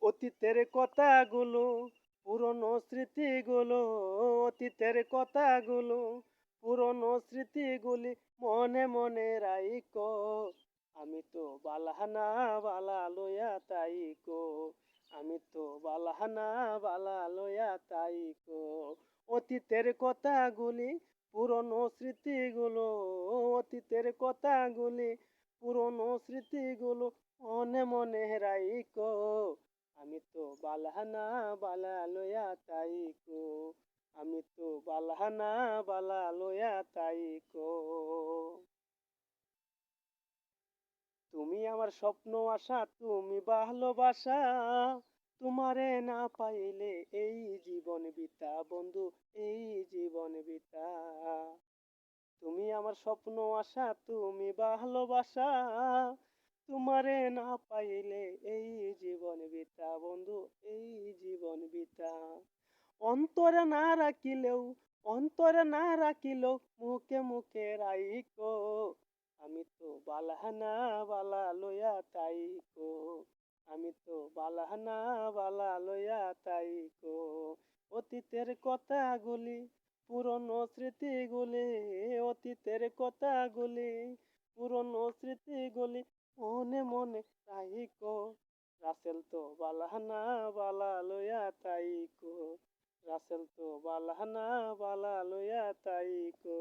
অতীতের কথাগুলো, পুরনো স্মৃতিগুলো, অতীতের কথাগুলো, পুরনো স্মৃতিগুলি মনে মনে রাইকো। আমি তো বালাহানা বালা লইয়া তাইকো, আমি তো বালাহানা বালা লইয়া তাইকো। অতীতের কথাগুলি, পুরনো স্মৃতিগুলো, অতীতের কথাগুলি, পুরনো স্মৃতিগুলো মনে মনে রাইকো। আমি তো বালাহানা বালা লইয়া তাইকো, আমি তো বালাহানা বালা লইয়া তাইকো। তুমি আমার স্বপ্ন আশা, তুমি ভালোবাসা, তোমারে না পাইলে এই জীবন বিতা বন্ধু, এই জীবন বিতা। তুমি আমার স্বপ্ন আশা, তুমি ভালোবাসা, তোমারে না পাইলে এই জীবন বিতা বন্ধু, এই জীবন বিতা। অন্তরে না রাখিলেও, অন্তরে না রাখিলেও মুখে মুখে রাইকো। আমি তো বালাহানা বালা লইয়া তাইকো, আমি তো বালাহানা বালা লইয়া তাইকো। অতীতের কথাগুলি, পুরনো স্মৃতিগুলি, অতীতের কথাগুলি, পুরনো স্মৃতিগুলি মনে মনে রাইকো। রাসেল তো বালাহানা বালা লইয়া তাইকো, রাসেল তো বালাহানা বালা লইয়া তাইকো।